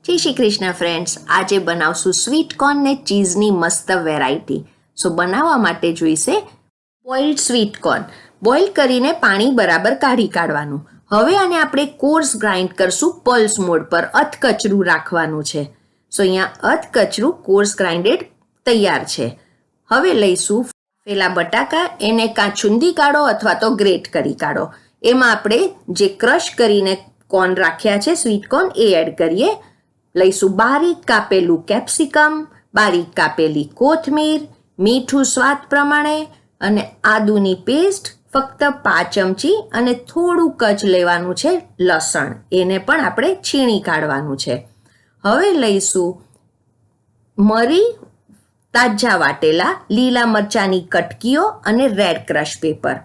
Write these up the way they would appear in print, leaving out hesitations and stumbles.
જય શ્રી કૃષ્ણ ફ્રેન્ડ્સ, આજે બનાવશું સ્વીટ કોર્ન ને ચીઝની મસ્ત વેરાયટી. સો બનાવવા માટે જોઈશે બોઇલ્ડ સ્વીટ કોર્ન. બોઇલ કરીને પાણી બરાબર કાઢવાનું. હવે આને આપણે કોર્સ ગ્રાઇન્ડ કરશું પલ્સ મોડ પર. અધકચરું રાખવાનું છે. સો અહીંયા અધકચરું કોર્સ ગ્રાઇન્ડેડ તૈયાર છે. હવે લઈશું પેલા બટાકા, એને કાં છુંદી કાઢો અથવા તો ગ્રેટ કરી કાઢો. એમાં આપણે જે ક્રશ કરીને કોર્ન રાખ્યા છે સ્વીટ કોર્ન એ એડ કરીએ. લઈશું બારીક કાપેલું કેપ્સિકમ, બારીક કાપેલી કોથમીર, મીઠું સ્વાદ પ્રમાણે અને આદુની પેસ્ટ ફક્ત 5 ચમચી અને થોડુંક જ લેવાનું છે લસણ, એને પણ આપણે છીણી કાઢવાનું છે. હવે લઈશું મરી, તાજા વાટેલા લીલા મરચાંની કટકીઓ અને રેડ ક્રશ પેપર.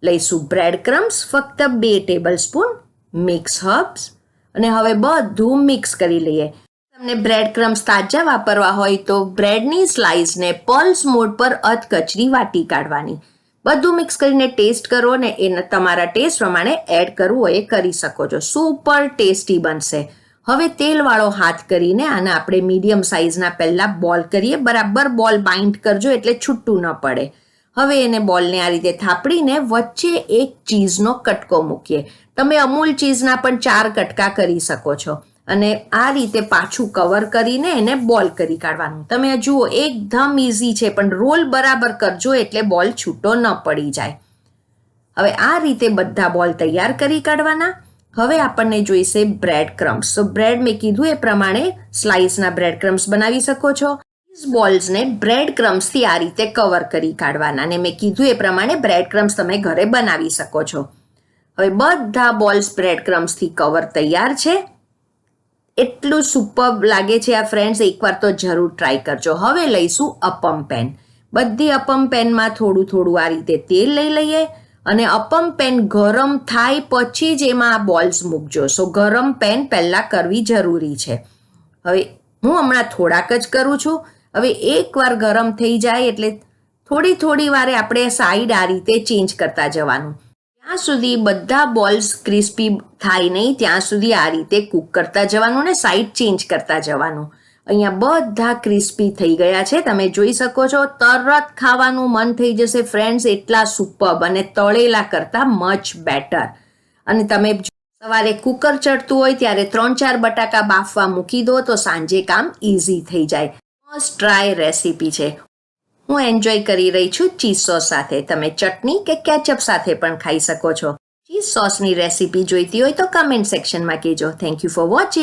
લઈશું બ્રેડ ક્રમ્સ ફક્ત 2 ટેબલ સ્પૂન, મિક્સ હર્બ્સ અને હવે બધું મિક્સ કરી લઈએ. તમને બ્રેડ ક્રમ્સ તાજા વાપરવા હોય તો બ્રેડની સ્લાઇસને પલ્સ મોડ પર અધકચરી વાટી કાઢવાની. બધું મિક્સ કરીને ટેસ્ટ કરો ને એને તમારા ટેસ્ટ પ્રમાણે એડ કરવું હોય એ કરી શકો છો. સુપર ટેસ્ટી બનશે. હવે તેલવાળો હાથ કરીને આને આપણે મીડિયમ સાઇઝના પહેલાં બોલ કરીએ. બરાબર બોલ બાઇન્ડ કરજો એટલે છૂટું ન પડે. હવે એને બોલને આ રીતે થાપડીને વચ્ચે એક ચીઝનો કટકો મૂકીએ. તમે અમૂલ ચીઝના પણ 4 કટકા કરી શકો છો અને આ રીતે પાછું કવર કરીને એને બોલ કરી કાઢવાનું. તમે જુઓ એકદમ ઇઝી છે, પણ રોલ બરાબર કરજો એટલે બોલ છૂટો ન પડી જાય. હવે આ રીતે બધા બોલ તૈયાર કરી કાઢવાના. હવે આપણને જોઈશે બ્રેડ ક્રમ્સ. તો બ્રેડ મેં કીધું એ પ્રમાણે સ્લાઇસના બ્રેડ ક્રમ્સ બનાવી શકો છો. બોલ્સને બ્રેડ ક્રમ્સથી આ રીતે કવર કરી કાઢવાના અને મેં કીધું એ પ્રમાણે બ્રેડ ક્રમ્સ તમે ઘરે બનાવી શકો છો. હવે બધા બોલ્સ બ્રેડ ક્રમ્સથી કવર તૈયાર છે. એટલું સુપર્બ લાગે છે આ ફ્રેન્ડ્સ, એકવાર તો જરૂર ટ્રાય કરજો. હવે લઈશું અપમ પેન. બધી અપમ પેનમાં થોડું થોડું આ રીતે તેલ લઈ લઈએ અને અપમ પેન ગરમ થાય પછી જ એમાં આ બોલ્સ મૂકજો. સો ગરમ પેન પહેલાં કરવી જરૂરી છે. હવે હું હમણાં થોડાક જ કરું છું. હવે એકવાર ગરમ થઈ જાય એટલે થોડી વારે આપણે સાઈડ આ રીતે ચેન્જ કરતા જવાનું. ત્યાં સુધી બધા બોલ્સ ક્રિસ્પી થાય નહીં ત્યાં સુધી આ રીતે કૂક કરતા જવાનું ને સાઈડ ચેન્જ કરતા જવાનું. અહીંયા બધા ક્રિસ્પી થઈ ગયા છે, તમે જોઈ શકો છો. તરત ખાવાનું મન થઈ જશે ફ્રેન્ડ્સ, એટલા સુપર્બ અને તળેલા કરતાં મચ બેટર. અને તમે સવારે કુકર ચડતું હોય ત્યારે 3-4 બટાકા બાફવા મૂકી દો તો સાંજે કામ ઇઝી થઈ જાય. મસ્ટ ટ્રાય રેસીપી છે. હું એન્જોય કરી રહી છું ચીઝ સોસ સાથે. તમે ચટણી કે કેચઅપ સાથે પણ ખાઈ શકો છો. ચીઝ સોસની રેસીપી જોઈતી હોય તો કમેન્ટ સેક્શનમાં કહેજો. Thank you for watching.